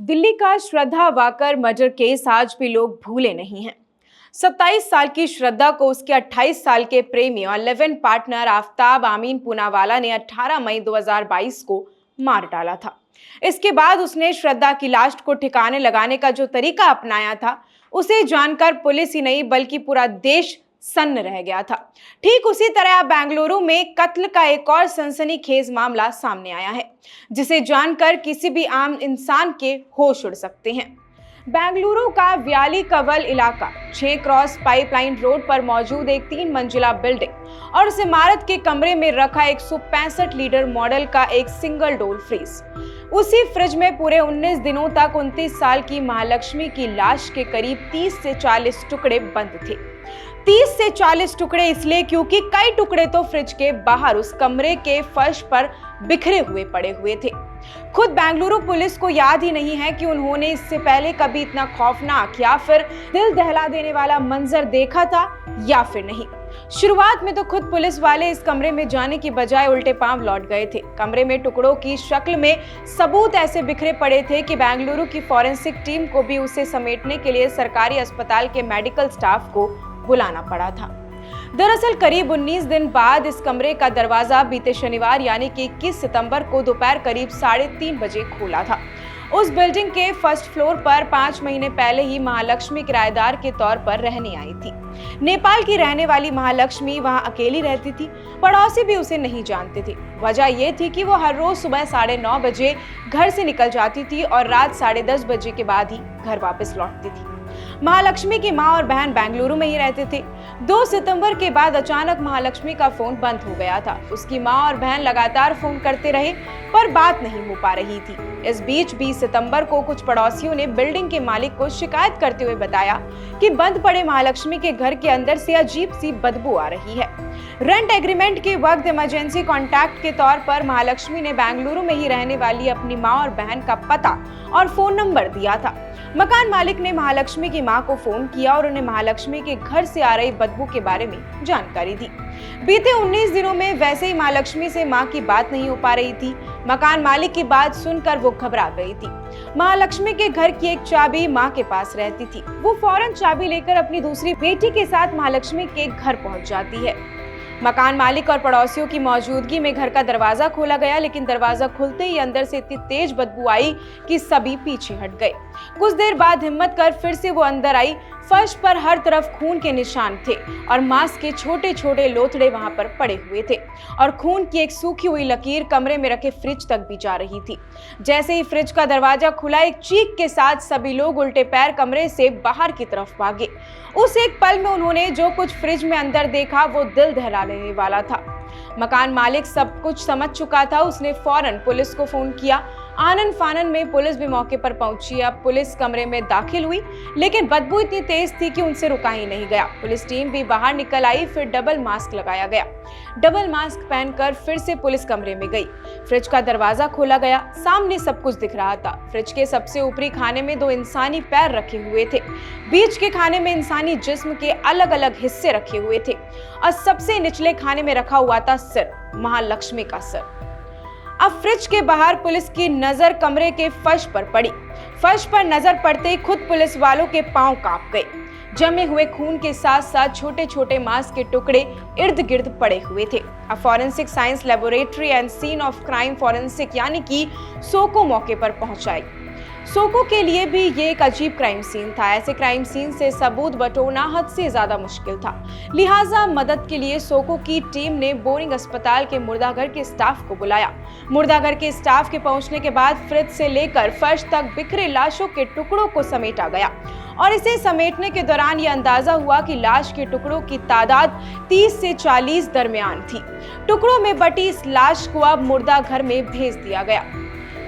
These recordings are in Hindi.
दिल्ली का श्रद्धा वाकर मर्डर केस आज भी लोग भूले नहीं हैं। 27 साल की श्रद्धा को उसके 28 साल के प्रेमी और लिव इन पार्टनर आफ्ताब आमीन पूनावाला ने 18 मई 2022 को मार डाला था। इसके बाद उसने श्रद्धा की लाश को ठिकाने लगाने का जो तरीका अपनाया था, उसे जानकर पुलिस ही नहीं बल्कि पूरा देश सन्न रह गया था। ठीक उसी तरह अब बेंगलुरु में कत्ल का एक और सनसनीखेज मामला सामने आया है, जिसे जानकर किसी भी आम इंसान के होश उड़ सकते हैं। बेंगलुरु का व्याली कवल इलाका 6 क्रॉस पाइपलाइन रोड पर मौजूद एक 3 मंजिला बिल्डिंग और उस इमारत के कमरे में रखा 165 लीटर मॉडल का एक सिंगल डोर फ्रीज। उसी फ्रिज में पूरे 19 दिनों तक 29 साल की महालक्ष्मी की लाश के करीब 30 से 40 टुकड़े बंद थे। 30 से 40 टुकड़े इसलिए क्योंकि कई टुकड़े तो फ्रिज के बाहर उस कमरे के फर्श पर बिखरे हुए पड़े हुए थे। खुद बेंगलुरु पुलिस को याद ही नहीं है कि उन्होंने इससे पहले कभी इतना खौफनाक या फिर दिल दहला देने वाला मंजर देखा था या फिर नहीं। शुरुआत में तो खुद पुलिस वाले इस कमरे में जाने की बजाय उल्टे पांव लौट गए थे। कमरे में टुकड़ों की शक्ल में सबूत ऐसे बिखरे पड़े थे कि बेंगलुरु की फॉरेंसिक टीम को भी उसे समेटने के लिए सरकारी अस्पताल के मेडिकल स्टाफ को बुलाना पड़ा था। दरअसल करीब 19 दिन बाद इस कमरे का दरवाजा बीते शनिवार यानी कि 21 सितंबर को दोपहर करीब 3:30 बजे खोला था। उस बिल्डिंग के फर्स्ट फ्लोर पर 5 महीने पहले ही महालक्ष्मी किराएदार के तौर पर रहने आई थी। नेपाल की रहने वाली महालक्ष्मी वहां अकेली रहती थी। पड़ोसी भी उसे नहीं जानते थे। वजह यह थी कि वो हर रोज सुबह 9:30 बजे घर से निकल जाती थी और रात 10:30 बजे के बाद ही घर वापस लौटती थी। महालक्ष्मी की मां और बहन बेंगलुरु में ही रहते थे। 2 सितंबर के बाद अचानक महालक्ष्मी का फोन बंद हो गया था। उसकी मां और बहन लगातार फोन करते रहे पर बात नहीं हो पा रही थी। इस बीच 20 सितंबर को कुछ पड़ोसियों ने बिल्डिंग के मालिक को शिकायत करते हुए बताया कि बंद पड़े महालक्ष्मी के घर के अंदर से अजीब सी बदबू आ रही है। रेंट एग्रीमेंट के वक्त इमरजेंसी कॉन्टैक्ट के तौर पर महालक्ष्मी ने बेंगलुरु में ही रहने वाली अपनी मां और बहन का पता और फोन नंबर दिया था। मकान मालिक ने महालक्ष्मी की मां को फोन किया और उन्हें महालक्ष्मी के घर से आ रही बदबू के बारे में जानकारी दी। बीते 19 दिनों में वैसे ही महालक्ष्मी से मां की बात नहीं हो पा रही थी। मकान मालिक की बात सुनकर वो घबरा गई थी। महालक्ष्मी के घर की एक चाबी मां के पास रहती थी। वो फौरन चाबी लेकर अपनी दूसरी बेटी के साथ महालक्ष्मी के घर पहुंच जाती है। मकान मालिक और पड़ोसियों की मौजूदगी में घर का दरवाजा खोला गया, लेकिन दरवाजा खुलते ही अंदर से इतनी तेज बदबू आई कि सभी पीछे हट गए। कुछ देर बाद हिम्मत कर फिर से वो अंदर आई। फर्श पर हर तरफ खून के निशान थे और मांस के छोटे छोटे लोथड़े वहां पर पड़े हुए थे और खून की एक सूखी हुई लकीर कमरे में रखे फ्रिज तक भी जा रही थी। जैसे ही फ्रिज का दरवाजा खुला, एक चीख के साथ सभी लोग उल्टे पैर कमरे से बाहर की तरफ भागे। उस एक पल में उन्होंने जो कुछ फ्रिज में अंदर देखा वो दिल दहला लेने वाला था। मकान मालिक सब कुछ समझ चुका था। उसने फौरन पुलिस को फोन किया। आनन फानन में पुलिस भी मौके पर पहुंची। अब पुलिस कमरे में दाखिल हुई, लेकिन बदबू इतनी तेज थी कि उनसे रुका ही नहीं गया। पुलिस टीम भी बाहर निकल आई। फिर डबल मास्क लगाया गया। डबल मास्क पहनकर फिर से पुलिस कमरे में गई। फ्रिज का दरवाजा खोला गया। सामने सब कुछ दिख रहा था। फ्रिज के सबसे ऊपरी खाने में 2 इंसानी पैर रखे हुए थे। बीच के खाने में इंसानी जिस्म के अलग अलग हिस्से रखे हुए थे और सबसे निचले खाने में रखा हुआ था सिर, महालक्ष्मी का सिर। अब फ्रिज के बाहर पुलिस की नजर कमरे के फर्श पर पड़ी। फर्श पर नजर पड़ते ही खुद पुलिस वालों के पांव कांप गए। जमे हुए खून के साथ साथ छोटे छोटे मांस के टुकड़े इर्द गिर्द पड़े हुए थे। अब forensic science laboratory and scene of crime forensic यानी कि सोको मौके पर पहुंचाई। सोको के लिए भी ये एक अजीब क्राइम सीन था। ऐसे क्राइम सीन से सबूत बटोरना हद से ज्यादा मुश्किल था। लिहाजा मदद के लिए सोको की टीम ने बोरिंग अस्पताल के मुर्दाघर के स्टाफ को बुलाया। मुर्दाघर के स्टाफ के पहुंचने के बाद फ्रिज से लेकर फर्श तक बिखरे लाशों के टुकड़ों को समेटा गया और इसे समेटने के दौरान ये अंदाजा हुआ कि लाश के टुकड़ों की तादाद 30 से 40 दरमियान थी। टुकड़ों में बटी इस लाश को अब मुर्दाघर में भेज दिया गया।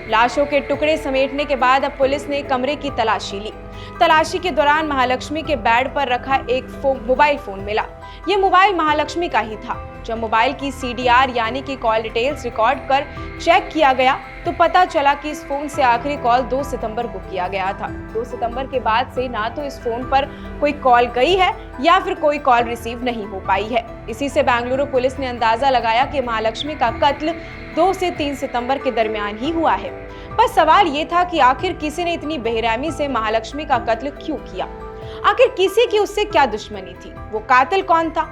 लाशों के टुकड़े समेटने के बाद अब पुलिस ने कमरे की तलाशी ली। तलाशी के दौरान महालक्ष्मी के बेड पर रखा एक मोबाइल फोन मिला। ये मोबाइल महालक्ष्मी का ही था। जब मोबाइल की CDR यानी कि कॉल डिटेल्स रिकॉर्ड कर चेक किया गया तो पता चला कि इस फोन से आखिरी कॉल 2 सितंबर को किया गया था। 2 सितंबर के बाद से ना तो इस फोन पर कोई कॉल गई है या फिर कोई कॉल रिसीव नहीं हो पाई है। इसी से बेंगलुरु पुलिस ने अंदाजा लगाया कि महालक्ष्मी का कत्ल 2 से 3 सितंबर के दरमियान ही हुआ है। पर सवाल ये था कि आखिर किसी ने इतनी बेरहमी से महालक्ष्मी का कत्ल क्यों किया? आखिर किसी की उससे क्या दुश्मनी थी? वो कातिल कौन था?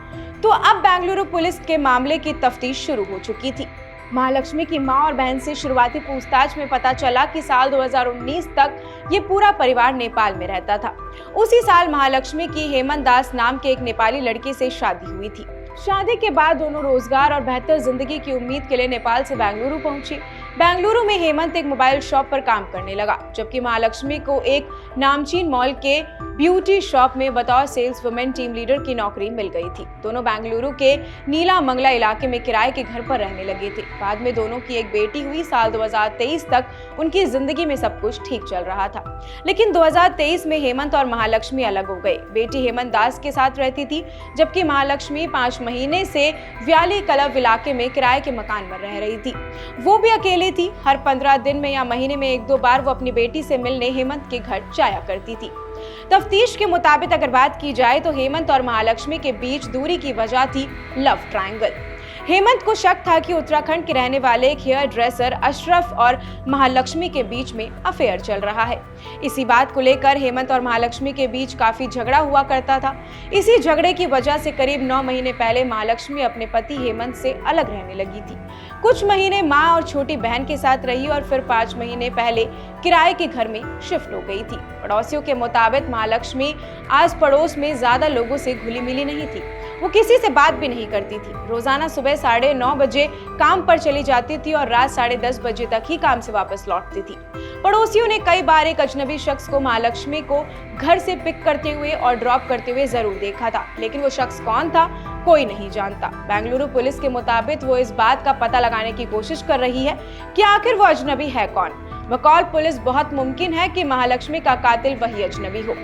तो अब बेंगलुरु पुलिस के मामले की तफ्तीश शुरू हो चुकी थी। महालक्ष्मी की मां और बहन से शुरुआती पूछताछ में पता चला कि साल 2019 तक ये पूरा परिवार नेपाल में रहता था। उसी साल महालक्ष्मी की हेमंत दास नाम के एक नेपाली लड़के से शादी हुई थी। शादी के बाद दोनों रोजगार और बेहतर जिंदगी की उम्मीद के लिए नेपाल से बेंगलुरु पहुंची। बेंगलुरु में हेमंत एक मोबाइल शॉप पर काम करने लगा, जबकि महालक्ष्मी को एक नामचीन मॉल के ब्यूटी शॉप में बतौर सेल्स वुमेन टीम लीडर की नौकरी मिल गई थी। दोनों बेंगलुरु के नीला मंगला इलाके में किराए के घर पर रहने लगे थे। बाद में दोनों की एक बेटी हुई। साल 2023 तक उनकी जिंदगी में सब कुछ ठीक चल रहा था, लेकिन 2023 में हेमंत और महालक्ष्मी अलग हो गए। बेटी हेमंत दास के साथ रहती थी, जबकि महालक्ष्मी 5 महीने से व्याली क्लब इलाके में किराए के मकान में रह रही थी। वो भी अकेली थी। हर 15 दिन में या महीने में 1-2 बार वो अपनी बेटी से मिलने हेमंत के घर जाया करती थी। तफ्तीश के मुताबिक अगर बात की जाए तो हेमंत और महालक्ष्मी के बीच दूरी की वजह थी लव ट्रायंगल। हेमंत को शक था कि उत्तराखंड के रहने वाले एक हेयर ड्रेसर अशरफ और महालक्ष्मी के बीच में अफेयर चल रहा है। इसी बात को लेकर हेमंत और महालक्ष्मी के बीच काफी झगड़ा हुआ करता था। इसी झगड़े की वजह से करीब 9 महीने पहले महालक्ष्मी अपने पति हेमंत से अलग रहने लगी थी। कुछ महीने माँ और छोटी बहन के साथ रही और फिर 5 महीने पहले किराए के घर में शिफ्ट हो गई थी। पड़ोसियों के मुताबिक महालक्ष्मी आस पड़ोस में ज्यादा लोगों से घुली मिली नहीं थी। वो किसी से बात भी नहीं करती थी। रोजाना सुबह 9:30 बजे काम पर चली जाती थी और रात 10:30 बजे तक ही काम से वापस लौटती थी। पड़ोसियों ने कई बार एक अजनबी शख्स को महालक्ष्मी को घर से पिक करते हुए और ड्रॉप करते हुए जरूर देखा था, लेकिन वो शख्स कौन था कोई नहीं जानता। बेंगलुरु पुलिस के मुताबिक वो इस बात का पता लगाने की कोशिश कर रही है कि आखिर वो अजनबी है कौन। बकौल पुलिस बहुत मुमकिन है कि महालक्ष्मी का कातिल वही अजनबी हो।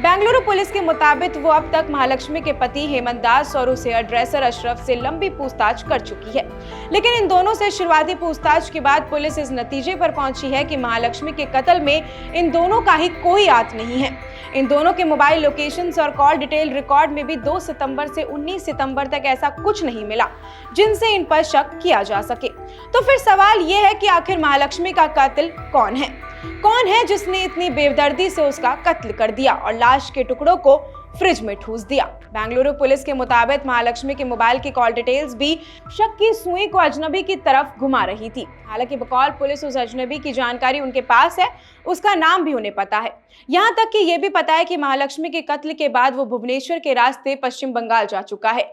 बेंगलुरु पुलिस के मुताबिक वो अब तक महालक्ष्मी के पति हेमंत दास और उस हेयर ड्रेसर अशरफ से लंबी पूछताछ कर चुकी है, लेकिन इन दोनों से शुरुआती पूछताछ के बाद पुलिस इस नतीजे पर पहुंची है कि महालक्ष्मी के कत्ल में इन दोनों का ही कोई हाथ नहीं है। इन दोनों के मोबाइल लोकेशंस और कॉल डिटेल रिकॉर्ड में भी 2 सितंबर से 19 सितंबर तक ऐसा कुछ नहीं मिला जिनसे इन पर शक किया जा सके। तो फिर सवाल ये है कि आखिर महालक्ष्मी का कातिल कौन है? कौन है जिसने इतनी बेदर्दी से उसका कत्ल कर दिया और लाश के टुकड़ों को फ्रिज में ठूस दिया? बेंगलुरु पुलिस के मुताबिक महालक्ष्मी के मोबाइल की कॉल डिटेल्स भी शक की सुई को अजनबी की तरफ घुमा रही थी। हालांकि बकौल पुलिस उस अजनबी की जानकारी उनके पास है, उसका नाम भी उन्हें पता है। यहाँ तक कि ये भी पता है कि महालक्ष्मी के कत्ल के बाद वो भुवनेश्वर के रास्ते पश्चिम बंगाल जा चुका है।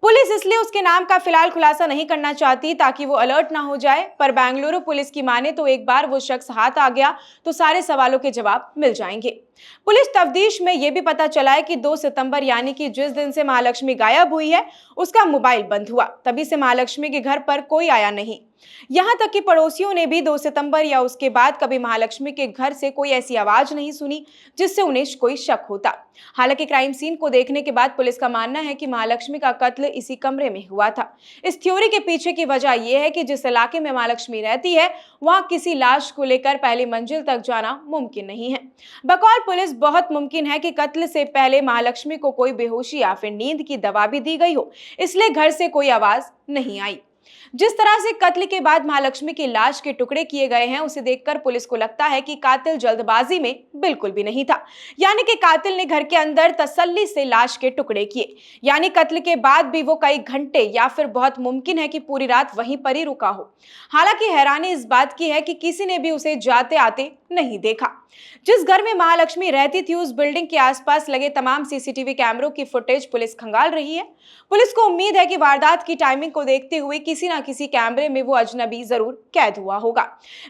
पुलिस इसलिए उसके नाम का फिलहाल खुलासा नहीं करना चाहती ताकि वो अलर्ट ना हो जाए, पर बेंगलुरु पुलिस की माने तो एक बार वो शख्स हाथ आ गया तो सारे सवालों के जवाब मिल जाएंगे। पुलिस तफ्तीश में यह भी पता चला है कि 2 सितंबर यानी कि जिस दिन से महालक्ष्मी गायब हुई है उसका मोबाइल बंद हुआ। तभी से महालक्ष्मी के घर पर कोई आया नहीं। यहाँ तक कि पड़ोसियों ने भी 2 सितंबर या उसके बाद कभी महालक्ष्मी के घर से कोई ऐसी आवाज नहीं सुनी जिससे उन्हें कोई शक होता। हालांकि क्राइम सीन को देखने के बाद पुलिस का मानना है कि महालक्ष्मी का कत्ल इसी कमरे में हुआ था। इस थ्योरी के पीछे की वजह यह है कि जिस इलाके में महालक्ष्मी रहती है वहां किसी लाश को लेकर पहली मंजिल तक जाना मुमकिन नहीं है। बकौल पुलिस बहुत मुमकिन है कि कत्ल से पहले महालक्ष्मी को कोई बेहोशी या फिर नींद की दवा भी दी गई हो, इसलिए घर से कोई आवाज नहीं आई। जिस तरह से कत्ल के बाद महालक्ष्मी की लाश के टुकड़े किए गए हैं उसे देखकर पुलिस को लगता है कि कातिल जल्दबाजी में बिल्कुल भी नहीं था, यानी कि कातिल ने घर के अंदर तसल्ली से लाश के टुकड़े किए, यानी कत्ल के बाद भी वो कई घंटे या फिर बहुत मुमकिन है कि पूरी रात वहीं पर ही रुका हो। हालांकि हैरानी इस बात की है कि किसी ने भी उसे जाते आते नहीं देखा। जिस घर में महालक्ष्मी रहती थी उस बिल्डिंग के आसपास लगे तमाम सीसीटीवी कैमरों की फुटेज पुलिस खंगाल रही है। पुलिस को उम्मीद है कि वारदात की टाइमिंग को देखते हुए किसी न किसी कैमरे में वो अजनबी जरूर कैद हुआ होगा।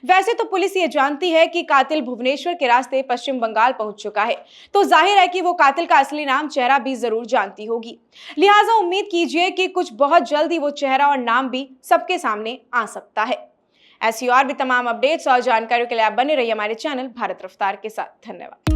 वैसे तो पुलिस ये जानती है कि कातिल भुवनेश्वर के रास्ते पश्चिम बंगाल पहुंच चुका है, तो जाहिर है कि वो कातिल का असली नाम चेहरा भी जरूर जानती होगी। लिहाजा उम्मीद कीजिए कि कुछ बहुत जल्द ही वो चेहरा और नाम भी सबके सामने आ सकता है। ऐसी और भी तमाम अपडेट्स और जानकारियों के लिए आप बने रहिए हमारे चैनल भारत रफ्तार के साथ। धन्यवाद।